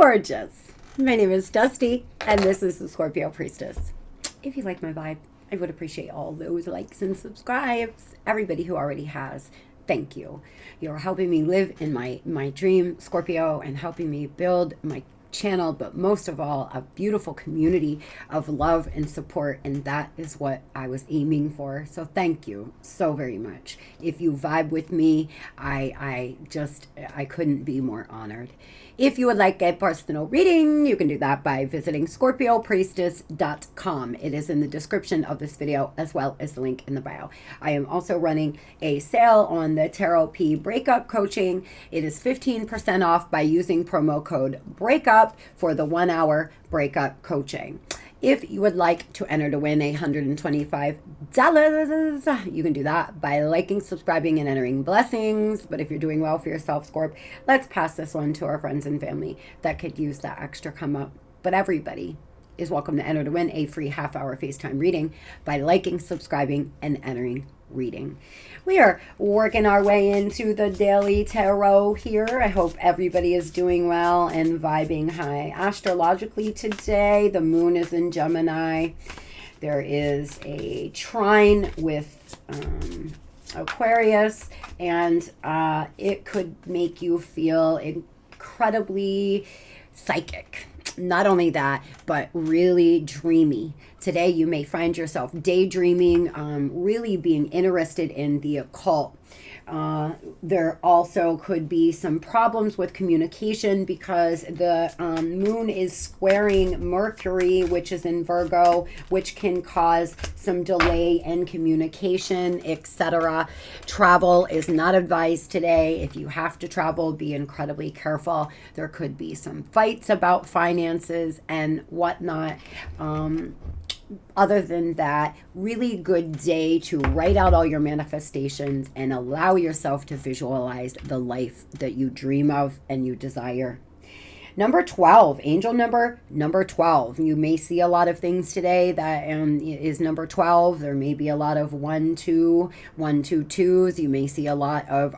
gorgeous. My name is Dusty, and this is the Scorpio Priestess. If you like my vibe, I would appreciate all those likes and subscribes. Everybody who already has, thank you. You're helping me live in my dream, Scorpio, and helping me build my channel, but most of all, a beautiful community of love and support, and that is what I was aiming for. So thank you so very much. If you vibe with me, I couldn't be more honored. If you would like a personal reading, you can do that by visiting Scorpiopriestess.com. It is in the description of this video, as well as the link in the bio. I am also running a sale on the Tarotphy breakup coaching. It is 15% off by using promo code BREAKUP for the 1 hour breakup coaching. If you would like to enter to win $125, you can do that by liking, subscribing, and entering blessings. But if you're doing well for yourself, Scorp, let's pass this on to our friends and family that could use that extra come up. But everybody is welcome to enter to win a free half-hour FaceTime reading by liking, subscribing, and entering reading. We are working our way into the daily tarot here. I hope everybody is doing well and vibing high. Astrologically today, the moon is in Gemini. There is a trine with Aquarius, and it could make you feel incredibly psychic. Not only that, but really dreamy. Today, you may find yourself daydreaming, really being interested in the occult. There also could be some problems with communication because the moon is squaring Mercury, which is in Virgo, which can cause some delay in communication, etc. Travel is not advised today. If you have to travel, be incredibly careful. There could be some fights about finances and whatnot. Other than that, really good day to write out all your manifestations and allow yourself to visualize the life that you dream of and you desire. Number 12, angel number 12. You may see a lot of things today that is number 12. There may be a lot of 1, 2, 1, 2, 2s. You may see a lot of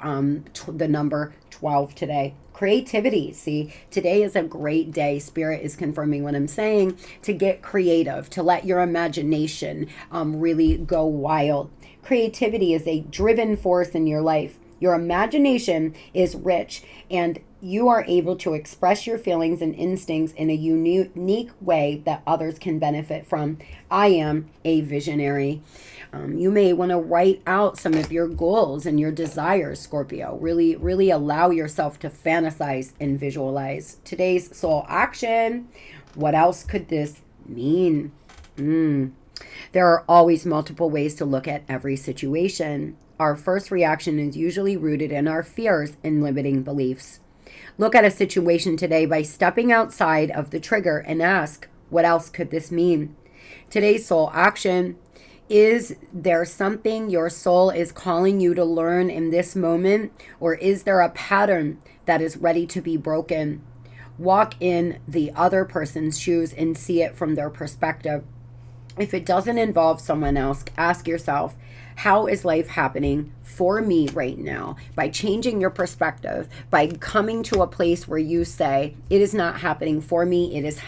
the number 12 today. Creativity. See, today is a great day. Spirit is confirming what I'm saying, to get creative, to let your imagination really go wild. Creativity is a driven force in your life. Your imagination is rich, and you are able to express your feelings and instincts in a unique way that others can benefit from. I am a visionary. You may want to write out some of your goals and your desires, Scorpio. Really allow yourself to fantasize and visualize. Today's soul action. What else could this mean? There are always multiple ways to look at every situation. Our first reaction is usually rooted in our fears and limiting beliefs. Look at a situation today by stepping outside of the trigger and ask, what else could this mean? Today's soul action. Is there something your soul is calling you to learn in this moment, or is there a pattern that is ready to be broken? Walk in the other person's shoes and see it from their perspective. If it doesn't involve someone else, ask yourself, how is life happening for me right now? By changing your perspective, by coming to a place where you say, it is not happening for me. It is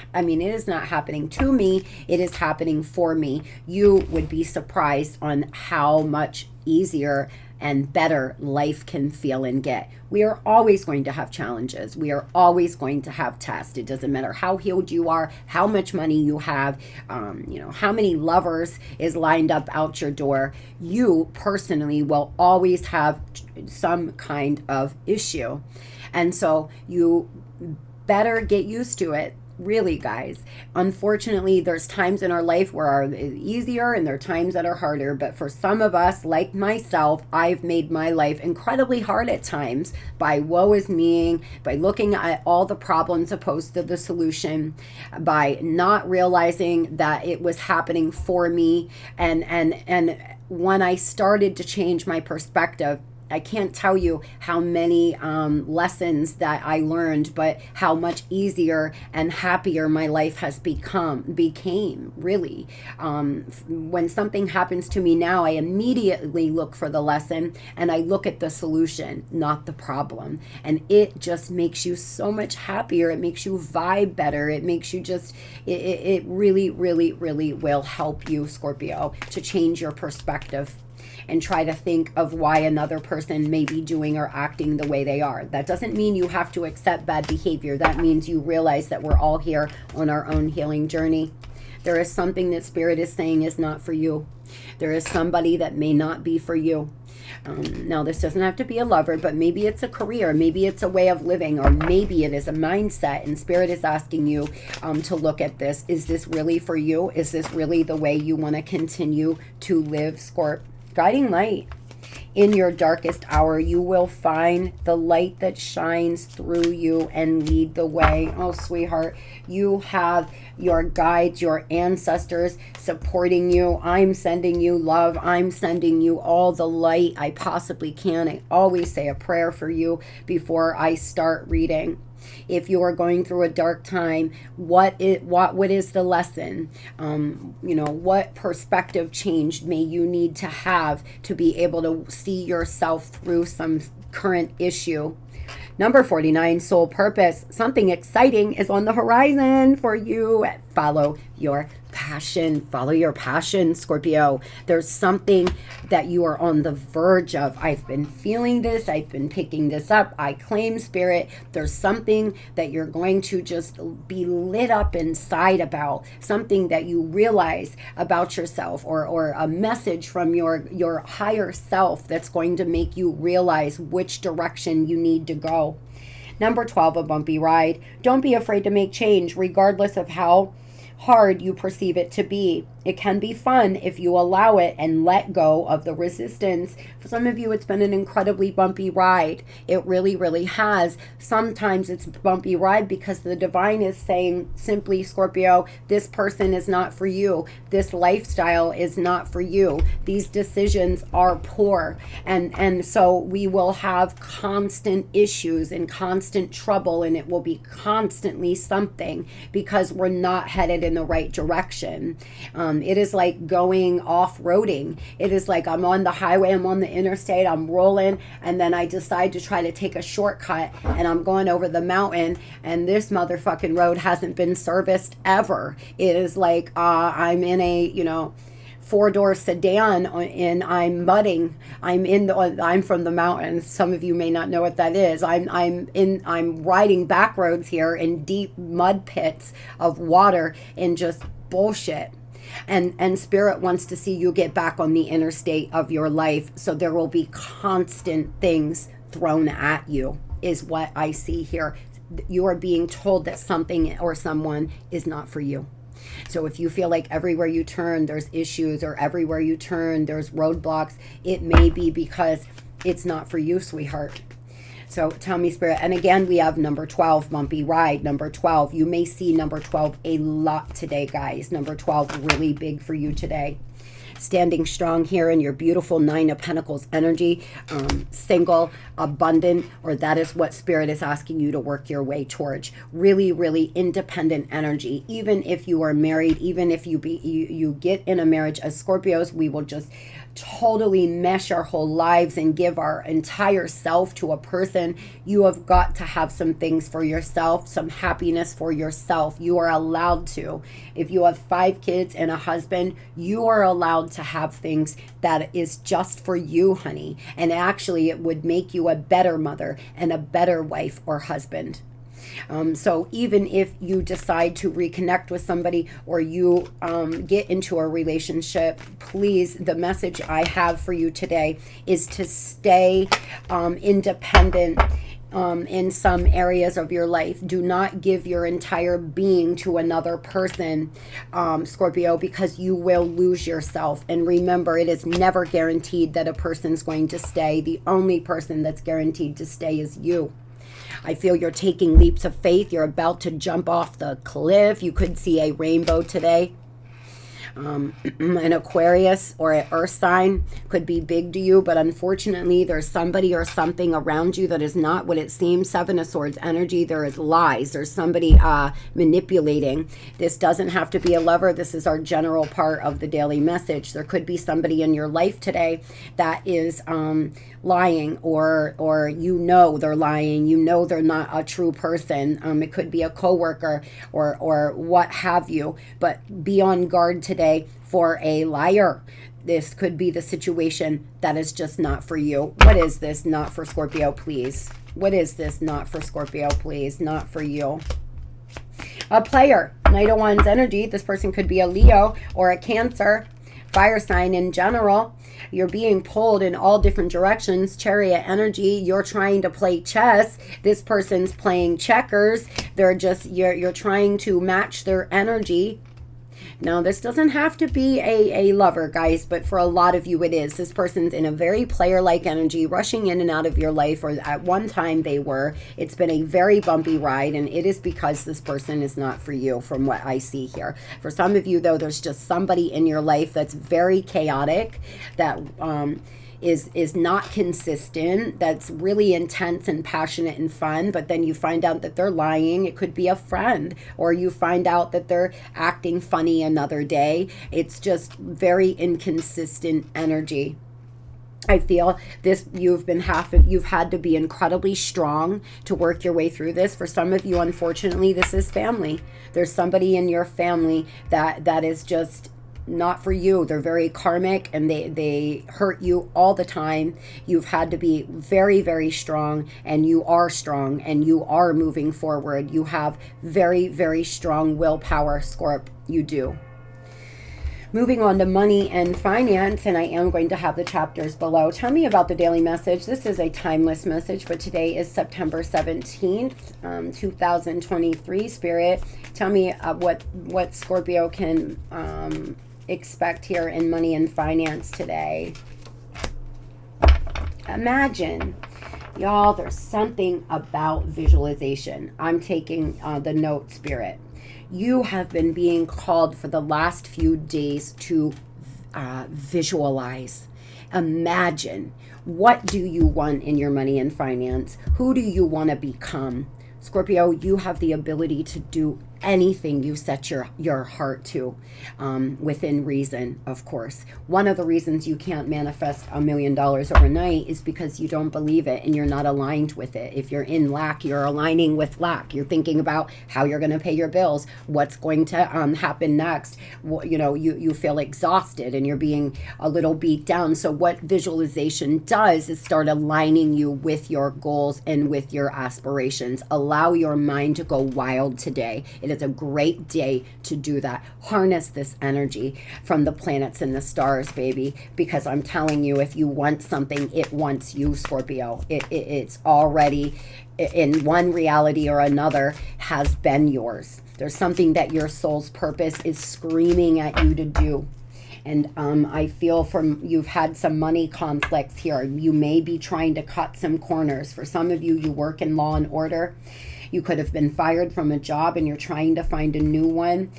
not happening to me. It is happening for me. You would be surprised on how much easier and better life can feel and get. We are always going to have challenges. We are always going to have tests. It doesn't matter how healed you are, how much money you have, how many lovers is lined up out your door. You personally will always have some kind of issue. And so you better get used to it. Really, guys. Unfortunately, there's times in our life where are easier and there are times that are harder. But for some of us, like myself, I've made my life incredibly hard at times by woe is me, by looking at all the problems opposed to the solution, by not realizing that it was happening for me. And when I started to change my perspective, I can't tell you how many lessons that I learned, but how much easier and happier my life has became really. When something happens to me now, I immediately look for the lesson and I look at the solution, not the problem. And it just makes you so much happier. It makes you vibe better. It makes you just, it really, really, really will help you, Scorpio, to change your perspective and try to think of why another person may be doing or acting the way they are. That doesn't mean you have to accept bad behavior. That means you realize that we're all here on our own healing journey. There is something that Spirit is saying is not for you. There is somebody that may not be for you. Now, this doesn't have to be a lover, but maybe it's a career, maybe it's a way of living, or maybe it is a mindset, and Spirit is asking you to look at this. Is this really for you? Is this really the way you want to continue to live, Scorp? Guiding light. In your darkest hour, you will find the light that shines through you and lead the way. Oh, sweetheart, you have your guides, your ancestors supporting you. I'm sending you love. I'm sending you all the light I possibly can. I always say a prayer for you before I start reading. If you are going through a dark time, what is the lesson? What perspective change may you need to have to be able to see yourself through some current issue? Number 49, soul purpose. Something exciting is on the horizon for you. Follow your passion. Follow your passion, Scorpio. There's something that you are on the verge of. I've been feeling this. I've been picking this up. I claim, Spirit. There's something that you're going to just be lit up inside about. Something that you realize about yourself, or a message from your higher self that's going to make you realize which direction you need to go. Number 12, a bumpy ride. Don't be afraid to make change, regardless of how hard you perceive it to be. It can be fun if you allow it and let go of the resistance. For some of you, it's been an incredibly bumpy ride. It really, really has. Sometimes it's a bumpy ride because the divine is saying simply, Scorpio, this person is not for you. This lifestyle is not for you. These decisions are poor. And so we will have constant issues and constant trouble, and it will be constantly something because we're not headed in the right direction. It is like going off-roading. It is like I'm on the highway, I'm on the interstate, I'm rolling, and then I decide to try to take a shortcut, and I'm going over the mountain, and this motherfucking road hasn't been serviced ever. It is like I'm in a, four-door sedan and I'm mudding. I'm from the mountains. Some of you may not know what that is. I'm riding back roads here in deep mud pits of water and just bullshit. And Spirit wants to see you get back on the interstate of your life. So there will be constant things thrown at you, is what I see here. You are being told that something or someone is not for you. So if you feel like everywhere you turn there's issues, or everywhere you turn there's roadblocks, it may be because it's not for you, sweetheart. So tell me, Spirit. And again, we have number 12, bumpy ride. Number 12. You may see number 12 a lot today, guys. Number 12, really big for you today. Standing strong here in your beautiful Nine of Pentacles energy, single, abundant, or that is what Spirit is asking you to work your way towards. Really, really independent energy. Even if you are married, even if you get in a marriage as Scorpios, we will just totally mesh our whole lives and give our entire self to a person. You have got to have some things for yourself, some happiness for yourself. You are allowed to. If you have 5 kids and a husband, you are allowed to have things that is just for you, honey. And actually, it would make you a better mother and a better wife or husband. So even if you decide to reconnect with somebody, or you get into a relationship, please, the message I have for you today is to stay independent in some areas of your life. Do not give your entire being to another person, Scorpio, because you will lose yourself. And remember, it is never guaranteed that a person's going to stay. The only person that's guaranteed to stay is you. I feel you're taking leaps of faith. You're about to jump off the cliff. You could see a rainbow today. An Aquarius or an earth sign could be big to you, but unfortunately there's somebody or something around you that is not what it seems. Seven of Swords energy, there is lies. There's somebody manipulating. This doesn't have to be a lover. This is our general part of the daily message. There could be somebody in your life today that is lying, or you know they're lying, you know they're not a true person. It could be a coworker or what have you, but be on guard today for a liar. This could be the situation that is just not for you. What is this not for Scorpio, please? What is this not for Scorpio, please? Not for you. A player, Knight of Wands energy. This person could be a Leo or a Cancer, fire sign in general. You're being pulled in all different directions. Chariot energy, you're trying to play chess. This person's playing checkers. They're just, you're trying to match their energy. Now, this doesn't have to be a lover, guys, but for a lot of you it is. This person's in a very player-like energy, rushing in and out of your life, or at one time they were. It's been a very bumpy ride, and it is because this person is not for you, from what I see here. For some of you, though, there's just somebody in your life that's very chaotic, that is not consistent, that's really intense and passionate and fun, but then you find out that they're lying. It could be a friend, or you find out that they're acting funny another day. It's just very inconsistent energy. I feel this, you've had to be incredibly strong to work your way through this. For some of you, unfortunately, this is family. There's somebody in your family that is just not for you. They're very karmic, and they hurt you all the time. You've had to be very, very strong, and you are strong, and you are moving forward. You have very, very strong willpower, Scorp. You do. Moving on to money and finance, and I am going to have the chapters below. Tell me about the daily message. This is a timeless message, but today is September 17th, 2023. Spirit, tell me what Scorpio can expect here in money and finance today. Imagine, y'all, there's something about visualization. I'm taking the note, Spirit. You have been being called for the last few days to visualize. Imagine, what do you want in your money and finance? Who do you want to become? Scorpio, you have the ability to do anything you set your heart to, within reason, of course. One of the reasons you can't manifest $1 million overnight is because you don't believe it and you're not aligned with it. If you're in lack, you're aligning with lack. You're thinking about how you're going to pay your bills, what's going to happen next. You know, you feel exhausted and you're being a little beat down. So what visualization does is start aligning you with your goals and with your aspirations. Allow your mind to go wild today. It is a great day to do that. Harness this energy from the planets and the stars, baby, because I'm telling you, if you want something, it wants you, Scorpio. It's already, in one reality or another, has been yours. There's something that your soul's purpose is screaming at you to do. And I feel you've had some money conflicts here. You may be trying to cut some corners. For some of you, you work in law and order. You could have been fired from a job and you're trying to find a new one.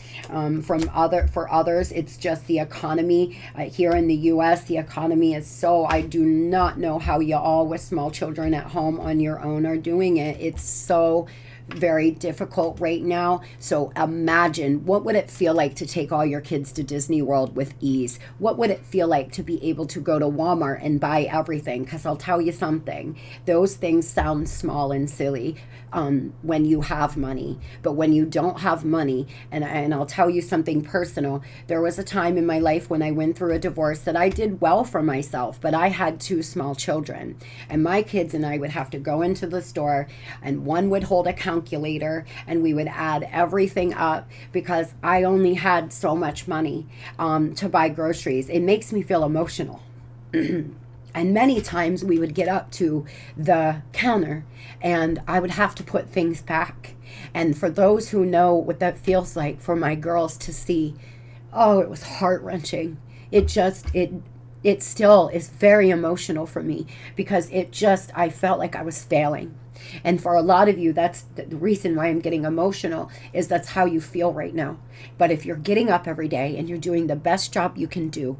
For others, it's just the economy. Here in the U.S., the economy is so, I do not know how you all with small children at home on your own are doing it. It's so very difficult right now. So imagine, what would it feel like to take all your kids to Disney World with ease? What would it feel like to be able to go to Walmart and buy everything? Because I'll tell you something, those things sound small and silly when you have money. But when you don't have money, and I'll tell you something personal, there was a time in my life when I went through a divorce that I did well for myself, but I had 2 small children, and my kids and I would have to go into the store, and one would hold a calculator and we would add everything up because I only had so much money to buy groceries. It makes me feel emotional. And many times we would get up to the counter and I would have to put things back. And for those who know what that feels like, for my girls to see, oh, it was heart-wrenching. It still is very emotional for me because I felt like I was failing. And for a lot of you, that's the reason why I'm getting emotional, is that's how you feel right now. But if you're getting up every day and you're doing the best job you can do,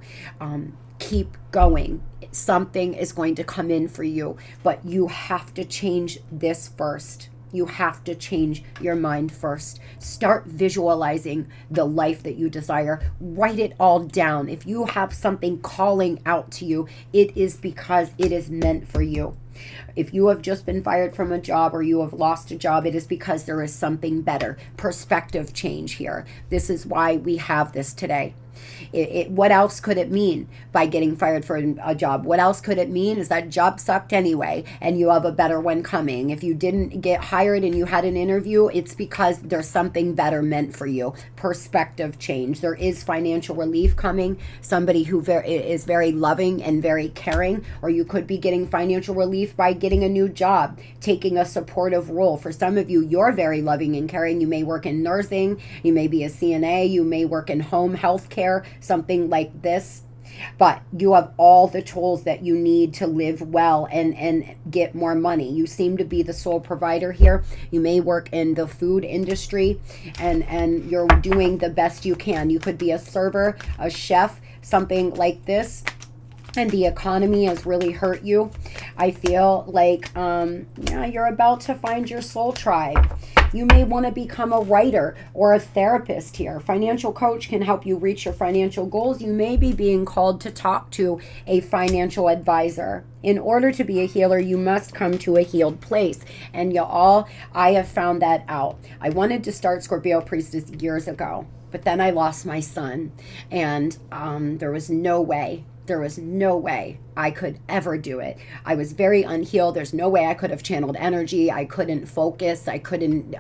keep going. Something is going to come in for you, but you have to change this first. You have to change your mind first. Start visualizing the life that you desire. Write it all down. If you have something calling out to you, it is because it is meant for you. If you have just been fired from a job or you have lost a job, it is because there is something better. Perspective change here. This is why we have this today. What else could it mean by getting fired for a job? What else could it mean is that job sucked anyway and you have a better one coming. If you didn't get hired and you had an interview, it's because there's something better meant for you. Perspective change. There is financial relief coming. Somebody who is very loving and very caring, or you could be getting financial relief by getting a new job, taking a supportive role. For some of you, you're very loving and caring. You may work in nursing, you may be a CNA, you may work in home health care, something like this, but you have all the tools that you need to live well and get more money. You seem to be the sole provider here. You may work in the food industry and you're doing the best you can. You could be a server, a chef, something like this. And the economy has really hurt you. I feel like you're about to find your soul tribe. You may want to become a writer or a therapist here. Financial coach can help you reach your financial goals. You may be being called to talk to a financial advisor. In order to be a healer, you must come to a healed place. And I have found that out. I wanted to start Scorpiopriestess years ago, but then I lost my son, and there was no way I could ever do it. I was very unhealed. There's no way I could have channeled energy. I couldn't focus. I couldn't,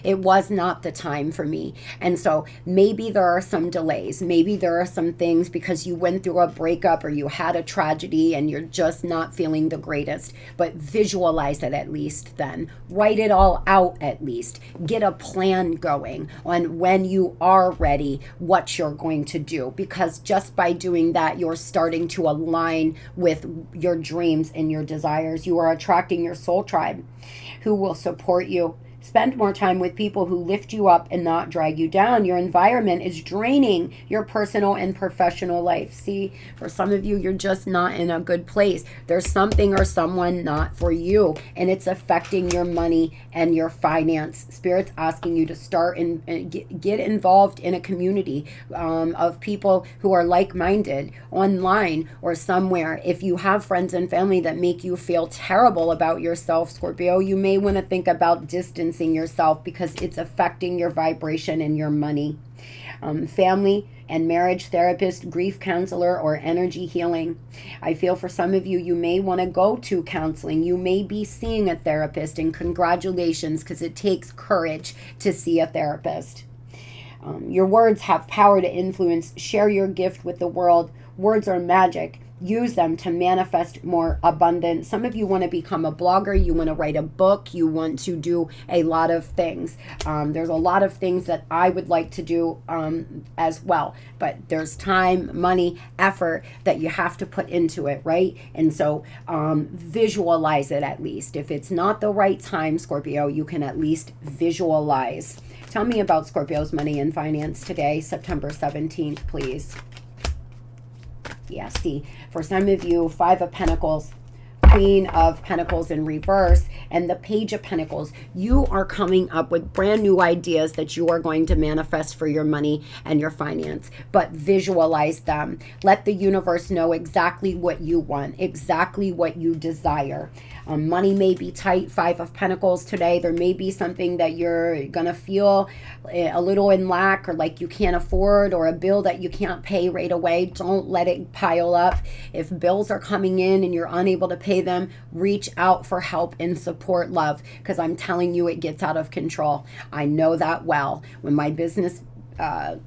it was not the time for me. And so maybe there are some delays. Maybe there are some things because you went through a breakup or you had a tragedy and you're just not feeling the greatest. But visualize it at least then. Write it all out at least. Get a plan going on when you are ready, what you're going to do. Because just by doing that, you're starting to align with your dreams and your desires. You are attracting your soul tribe who will support you. Spend more time with people who lift you up and not drag you down. Your environment is draining your personal and professional life. See, for some of you, you're just not in a good place. There's something or someone not for you, and it's affecting your money and your finance. Spirit's asking you to start and get involved in a community of people who are like-minded online or somewhere. If you have friends and family that make you feel terrible about yourself, Scorpio, you may want to think about distancing yourself because it's affecting your vibration and your money. Family and marriage therapist, grief counselor, or energy healing. I feel for some of you, you may want to go to counseling. You may be seeing a therapist, and congratulations, because it takes courage to see a therapist. Your words have power to influence. Share your gift with the world. Words are magic. Use them to manifest more abundance. Some of you want to become a blogger. You want to write a book. You want to do a lot of things. There's a lot of things that I would like to do as well. But there's time, money, effort that you have to put into it, right? And so visualize it at least. If it's not the right time, Scorpio, you can at least visualize. Tell me about Scorpio's money and finance today, September 17th, please. Yeah, see, for some of you, Five of Pentacles, Queen of Pentacles in reverse, and the Page of Pentacles. You are coming up with brand new ideas that you are going to manifest for your money and your finance, but visualize them. Let the universe know exactly what you want, exactly what you desire. Money may be tight, Five of Pentacles today. There may be something that you're going to feel a little in lack, or like you can't afford, or a bill that you can't pay right away. Don't let it pile up. If bills are coming in and you're unable to pay them, reach out for help and support, love, because I'm telling you, it gets out of control. I know that well. When my business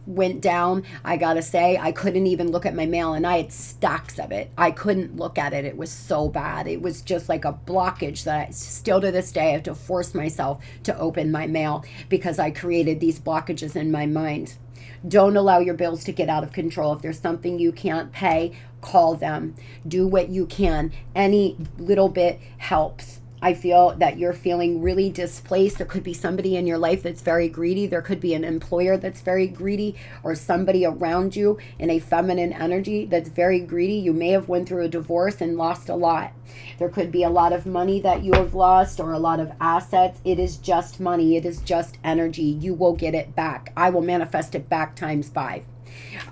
went down, I gotta say, I couldn't even look at my mail, and I had stacks of it. I couldn't look at it. It was so bad. It was just like a blockage that I still to this day I have to force myself to open my mail because I created these blockages in my mind. Don't allow your bills to get out of control. If there's something you can't pay, call them. Do what you can. Any little bit helps. I feel that you're feeling really displaced. There could be somebody in your life that's very greedy. There could be an employer that's very greedy, or somebody around you in a feminine energy that's very greedy. You may have went through a divorce and lost a lot. There could be a lot of money that you have lost, or a lot of assets. It is just money. It is just energy. You will get it back. I will manifest it back times 5.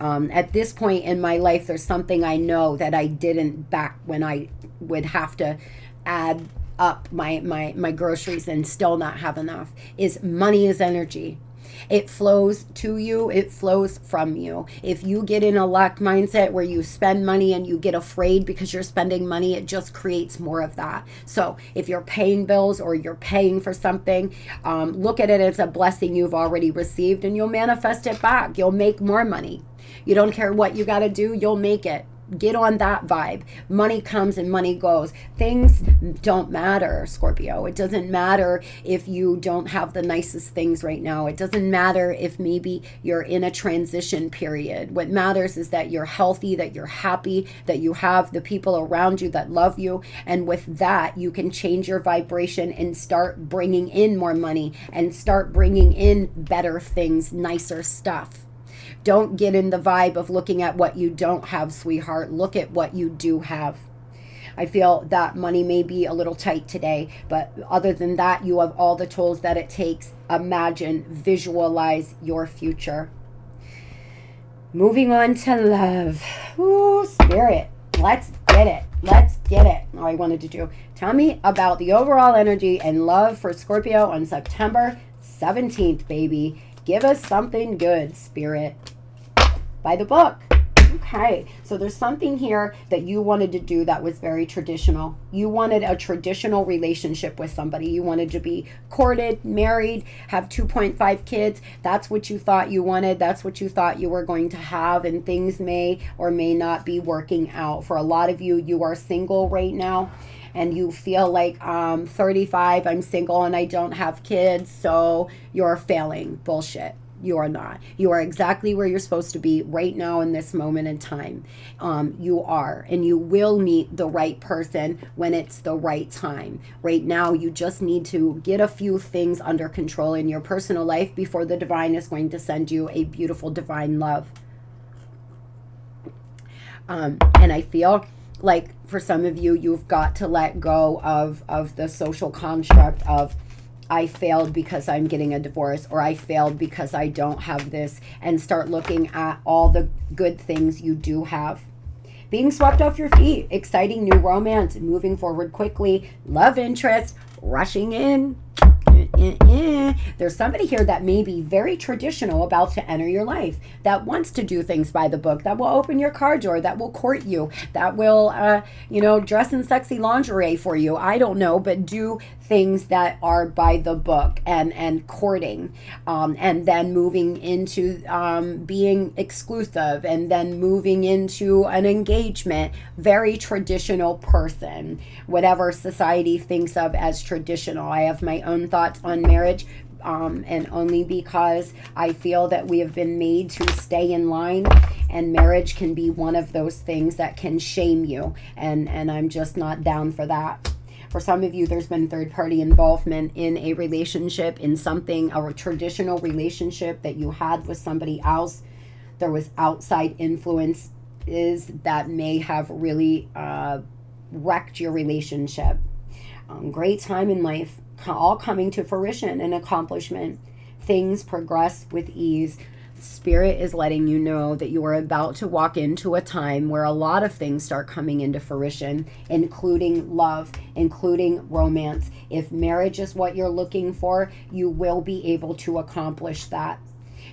At this point in my life, there's something I know that I didn't back when I would have to add up my groceries and still not have enough. Is money is energy. It flows to you. It flows from you. If you get in a lack mindset where you spend money and you get afraid because you're spending money, it just creates more of that. So if you're paying bills or you're paying for something, look at it as a blessing you've already received, and you'll manifest it back. You'll make more money. You don't care what you got to do, you'll make it. Get on that vibe. Money comes and money goes. Things don't matter, Scorpio. It doesn't matter if you don't have the nicest things right now. It doesn't matter if maybe you're in a transition period. What matters is that you're healthy, that you're happy, that you have the people around you that love you. And with that, you can change your vibration and start bringing in more money and start bringing in better things, nicer stuff. Don't get in the vibe of looking at what you don't have, sweetheart. Look at what you do have. I feel that money may be a little tight today, but other than that, you have all the tools that it takes. Imagine, visualize your future. Moving on to love. Ooh, Spirit. Let's get it. Let's get it. All I wanted to do. Tell me about the overall energy and love for Scorpio on September 17th, baby. Give us something good, Spirit. By the book. Okay, so there's something here that you wanted to do that was very traditional. You wanted a traditional relationship with somebody. You wanted to be courted, married, have 2.5 kids. That's what you thought you wanted. That's what you thought you were going to have, and things may or may not be working out. For a lot of you, you are single right now, and you feel like 35, I'm single and I don't have kids, so you're failing. Bullshit. You are not. You are exactly where you're supposed to be right now in this moment in time. You are, and you will meet the right person when it's the right time. Right now, you just need to get a few things under control in your personal life before the divine is going to send you a beautiful divine love. And I feel like for some of you, you've got to let go of the social construct of, I failed because I'm getting a divorce, or I failed because I don't have this, and start looking at all the good things you do have. Being swept off your feet, exciting new romance, moving forward quickly, love interest, rushing in. There's somebody here that may be very traditional about to enter your life, that wants to do things by the book, that will open your car door, that will court you, that will, dress in sexy lingerie for you. I don't know, but do things that are by the book and courting, and then moving into being exclusive, and then moving into an engagement. Very traditional person, whatever society thinks of as traditional. I have my own thoughts on marriage, and only because I feel that we have been made to stay in line, and marriage can be one of those things that can shame you, and I'm just not down for that. For some of you, there's been third-party involvement in a relationship, in something, a traditional relationship that you had with somebody else. There was outside influences that may have really wrecked your relationship. Great time in life, all coming to fruition and accomplishment. Things progress with ease. Spirit is letting you know that you are about to walk into a time where a lot of things start coming into fruition, including love, including romance. If marriage is what you're looking for, you will be able to accomplish that.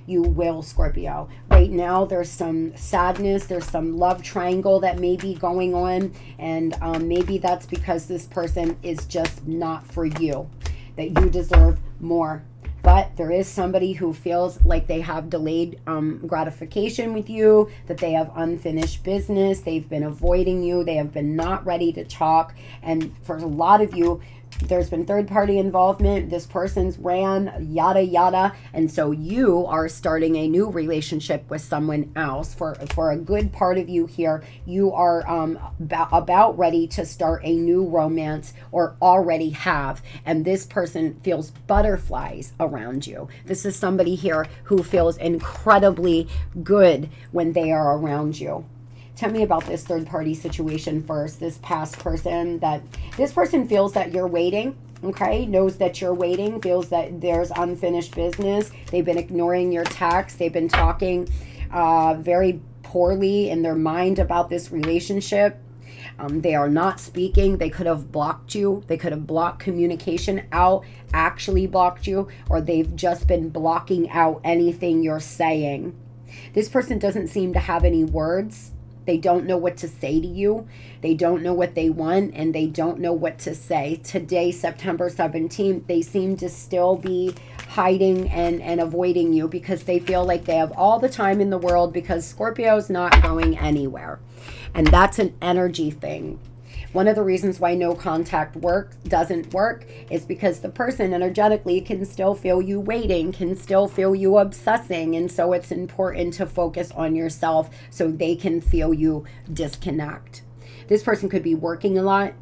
You will, Scorpio. Right now, there's some sadness. There's some love triangle that may be going on. And maybe that's because this person is just not for you, that you deserve more. But there is somebody who feels like they have delayed gratification with you, that they have unfinished business. They've been avoiding you. They have been not ready to talk. And for a lot of you, There's been third-party involvement. This person's ran, yada, yada. And so you are starting a new relationship with someone else. For a good part of you here, you are about ready to start a new romance, or already have. And this person feels butterflies around you. This is somebody here who feels incredibly good when they are around you. Tell me about this third-party situation first. This past person, this person feels that you're waiting, okay? Knows that you're waiting, feels that there's unfinished business. They've been ignoring your texts. They've been talking very poorly in their mind about this relationship. They are not speaking. They could have blocked you. They could have blocked communication out, actually blocked you, or they've just been blocking out anything you're saying. This person doesn't seem to have any words. They don't know what to say to you. They don't know what they want, and they don't know what to say. Today, September 17th, they seem to still be hiding and avoiding you because they feel like they have all the time in the world, because Scorpio's not going anywhere. And that's an energy thing. One of the reasons why no contact doesn't work is because the person energetically can still feel you waiting, can still feel you obsessing. And so it's important to focus on yourself so they can feel you disconnect. This person could be working a lot,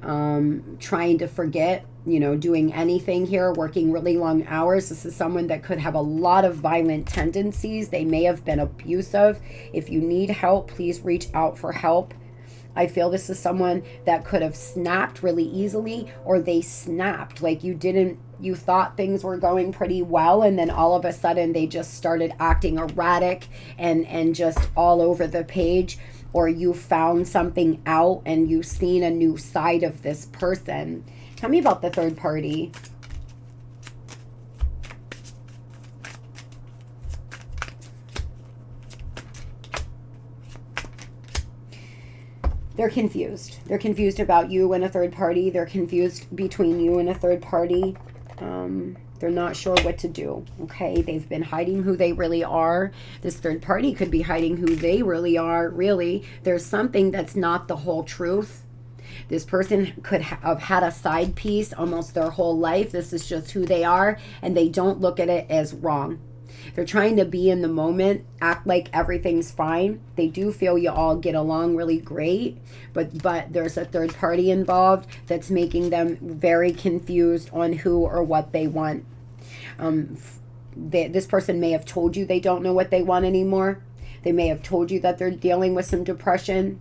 trying to forget, doing anything here, working really long hours. This is someone that could have a lot of violent tendencies. They may have been abusive. If you need help, please reach out for help. I feel this is someone that could have snapped really easily, or they snapped. Like you thought things were going pretty well, and then all of a sudden they just started acting erratic and just all over the page. Or you found something out and you've seen a new side of this person. Tell me about the third party. They're confused. They're confused about you and a third party. They're confused between you and a third party. They're not sure what to do, okay? They've been hiding who they really are. This third party could be hiding who they really are, really. There's something that's not the whole truth. This person could have had a side piece almost their whole life. This is just who they are, and they don't look at it as wrong. They're trying to be in the moment, act like everything's fine. They do feel you all get along really great, but there's a third party involved that's making them very confused on who or what they want. This person may have told you they don't know what they want anymore. They may have told you that they're dealing with some depression.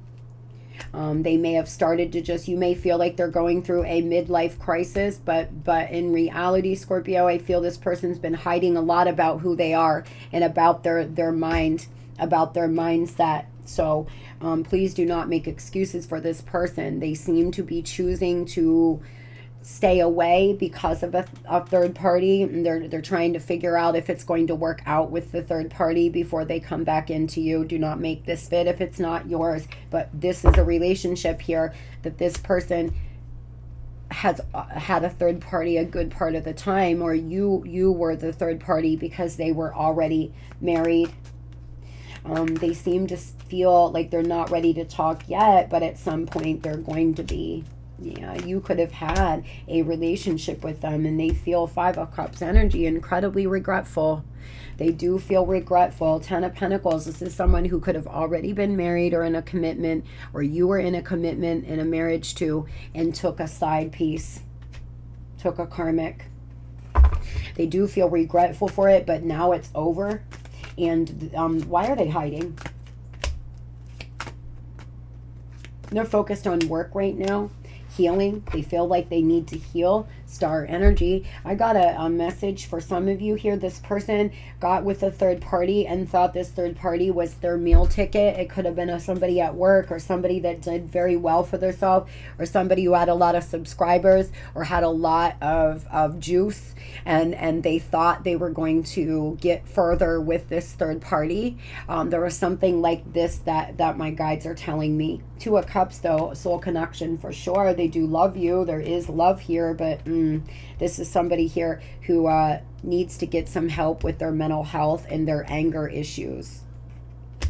They may have started to you may feel like they're going through a midlife crisis, but in reality, Scorpio, I feel this person's been hiding a lot about who they are and about their mind, about their mindset. So please do not make excuses for this person. They seem to be choosing to stay away because of a third party, and they're trying to figure out if it's going to work out with the third party before they come back into you. Do not make this fit if it's not yours, but this is a relationship here that this person has had a third party a good part of the time, or you were the third party because they were already married. They seem to feel like they're not ready to talk yet, but at some point they're going to be. Yeah, you could have had a relationship with them, and they feel 5 of Cups energy, incredibly regretful. They do feel regretful. 10 of Pentacles, this is someone who could have already been married or in a commitment, or you were in a commitment, in a marriage too, and took a side piece, took a karmic. They do feel regretful for it, but now it's over. And why are they hiding? They're focused on work right now. Healing. They feel like they need to heal. Star energy. I got a message for some of you here. This person got with a third party and thought this third party was their meal ticket. It could have been somebody at work, or somebody that did very well for themselves, or somebody who had a lot of subscribers or had a lot of juice, and they thought they were going to get further with this third party. There was something like this that my guides are telling me. 2 of Cups though, soul connection for sure. They do love you. There is love here, but this is somebody here who needs to get some help with their mental health and their anger issues.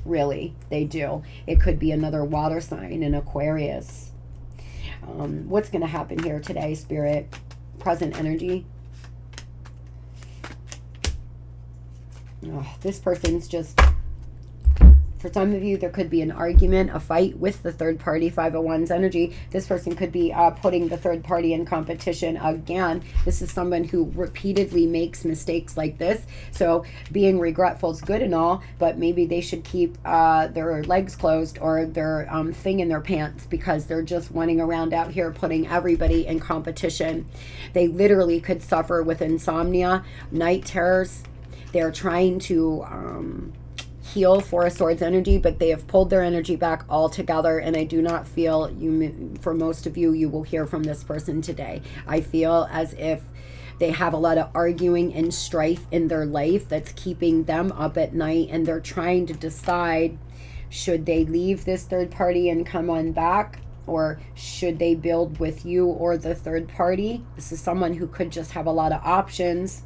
Really, they do. It could be another water sign, an Aquarius. What's going to happen here today, Spirit? Present energy. Oh, this person's just, for some of you, there could be an argument, a fight with the third party, 501's energy. This person could be putting the third party in competition again. This is someone who repeatedly makes mistakes like this. So being regretful is good and all, but maybe they should keep their legs closed or their thing in their pants, because they're just running around out here putting everybody in competition. They literally could suffer with insomnia, night terrors. They're trying to heal Four of Swords energy, but they have pulled their energy back altogether, and I do not feel, for most of you, you will hear from this person today. I feel as if they have a lot of arguing and strife in their life that's keeping them up at night, and they're trying to decide, should they leave this third party and come on back, or should they build with you or the third party? This is someone who could just have a lot of options.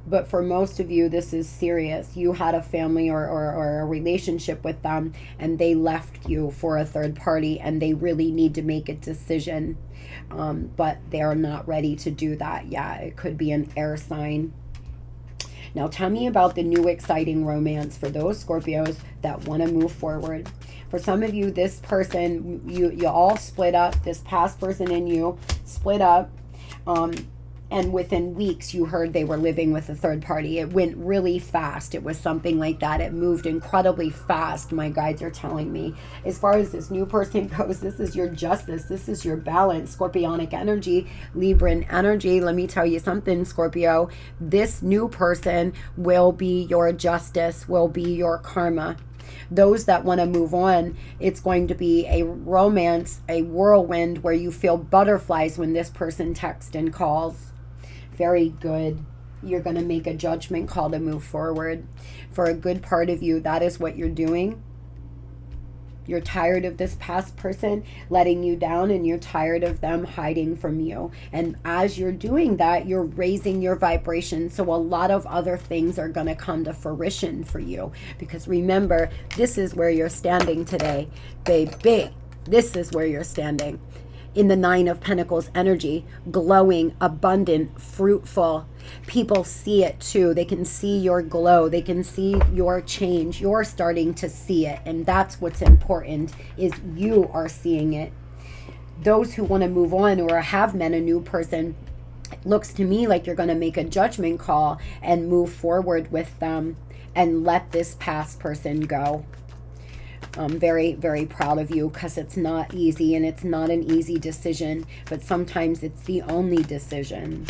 But for most of you, this is serious. You had a family or a relationship with them, and they left you for a third party, and they really need to make a decision. But they're not ready to do that yet. It could be an air sign. Now tell me about the new exciting romance for those Scorpios that want to move forward. For some of you, this person, you all split up. This past person and you split up. And within weeks, you heard they were living with a third party. It went really fast. It was something like that. It moved incredibly fast, my guides are telling me. As far as this new person goes, this is your justice. This is your balance. Scorpionic energy, Libran energy. Let me tell you something, Scorpio. This new person will be your justice, will be your karma. Those that want to move on, it's going to be a romance, a whirlwind where you feel butterflies when this person texts and calls. Very good. You're going to make a judgment call to move forward. For a good part of you, that is what you're doing. You're tired of this past person letting you down, and you're tired of them hiding from you. And as you're doing that, you're raising your vibration. So a lot of other things are going to come to fruition for you. Because remember, this is where you're standing today, baby. This is where you're standing. In the Nine of Pentacles energy, glowing, abundant, fruitful. People see it too. They can see your glow. They can see your change. You're starting to see it. And that's what's important, is you are seeing it. Those who want to move on or have met a new person, it looks to me like you're going to make a judgment call and move forward with them and let this past person go. I'm very, very proud of you, because it's not easy, and it's not an easy decision, but sometimes it's the only decision.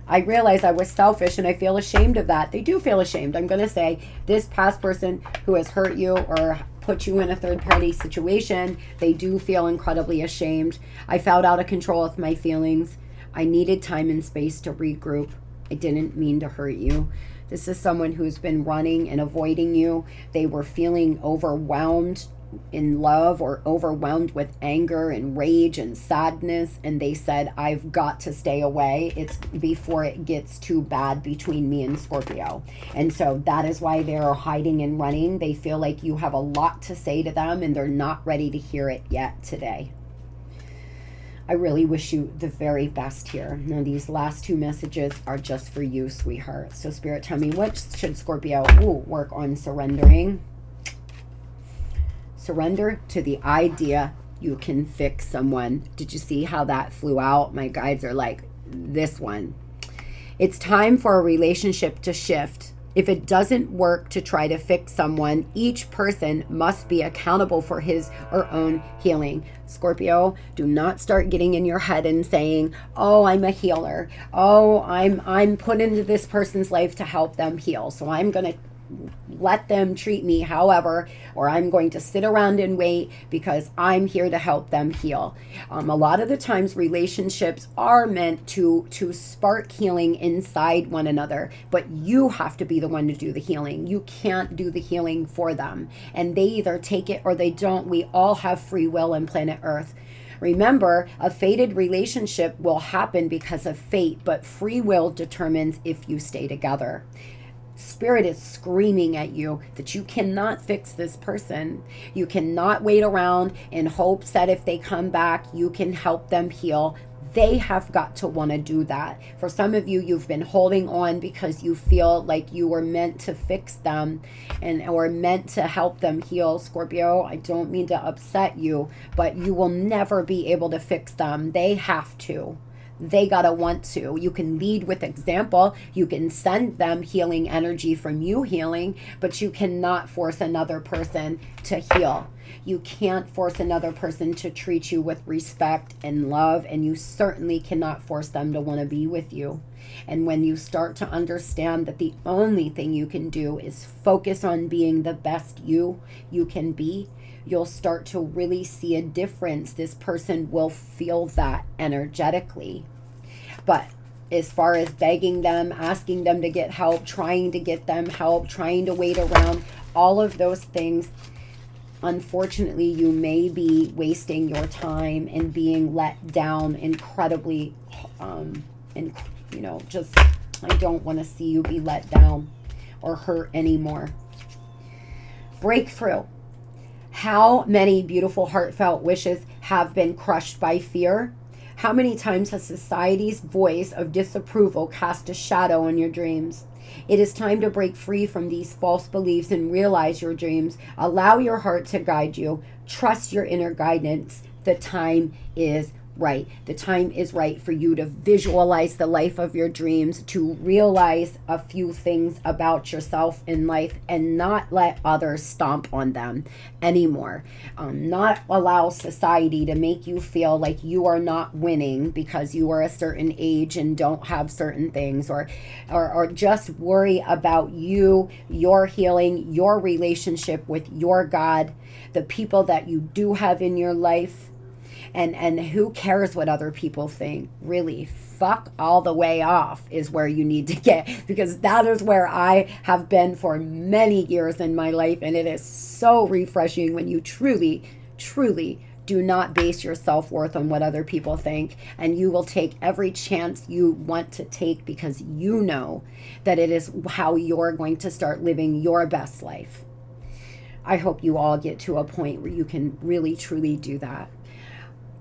I realize I was selfish, and I feel ashamed of that. They do feel ashamed. I'm going to say this past person who has hurt you or put you in a third party situation, they do feel incredibly ashamed. I felt out of control with my feelings. I needed time and space to regroup. I didn't mean to hurt you. This is someone who's been running and avoiding you. They were feeling overwhelmed in love or overwhelmed with anger and rage and sadness, and they said, I've got to stay away. It's before it gets too bad between me and Scorpio. And so that is why they're hiding and running. They feel like you have a lot to say to them, and they're not ready to hear it yet today. I really wish you the very best here. Now, these last two messages are just for you, sweetheart. So, Spirit, tell me, what should Scorpio work on surrendering? Surrender to the idea you can fix someone. Did you see how that flew out? My guides are like, this one. It's time for a relationship to shift. If it doesn't work to try to fix someone, each person must be accountable for his or own healing. Scorpio, do not start getting in your head and saying, oh, I'm a healer. Oh, I'm put into this person's life to help them heal, so I'm going to let them treat me however, or I'm going to sit around and wait because I'm here to help them heal. A lot of the times relationships are meant to spark healing inside one another, but you have to be the one to do the healing. You can't do the healing for them, and they either take it or they don't. We all have free will on planet Earth. Remember, a fated relationship will happen because of fate, but free will determines if you stay together. Spirit is screaming at you that you cannot fix this person. You cannot wait around in hopes that if they come back, you can help them heal. They have got to want to do that. For some of you, you've been holding on because you feel like you were meant to fix them or meant to help them heal. Scorpio, I don't mean to upset you, but you will never be able to fix them. They have to. They gotta want to. You can lead with example. You can send them healing energy from you healing, but you cannot force another person to heal. You can't force another person to treat you with respect and love, and you certainly cannot force them to want to be with you. And when you start to understand that the only thing you can do is focus on being the best you can be, you'll start to really see a difference. This person will feel that energetically. But as far as begging them, asking them to get help, trying to get them help, trying to wait around, all of those things, unfortunately, you may be wasting your time and being let down incredibly, and just, I don't want to see you be let down or hurt anymore. Breakthrough. How many beautiful heartfelt wishes have been crushed by fear? How many times has society's voice of disapproval cast a shadow on your dreams? It is time to break free from these false beliefs and realize your dreams. Allow your heart to guide you. Trust your inner guidance. The time is right. The time is right for you to visualize the life of your dreams, to realize a few things about yourself in life and not let others stomp on them anymore. Not allow society to make you feel like you are not winning because you are a certain age and don't have certain things, or just worry about you, your healing, your relationship with your God, the people that you do have in your life. And who cares what other people think? Really, fuck all the way off is where you need to get, because that is where I have been for many years in my life. And it is so refreshing when you truly, truly do not base your self-worth on what other people think. And you will take every chance you want to take because you know that it is how you're going to start living your best life. I hope you all get to a point where you can really, truly do that.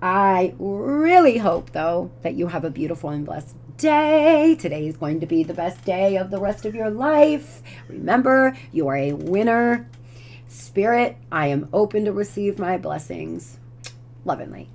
I really hope, though, that you have a beautiful and blessed day. Today is going to be the best day of the rest of your life. Remember, you are a winner. Spirit, I am open to receive my blessings. Love and light.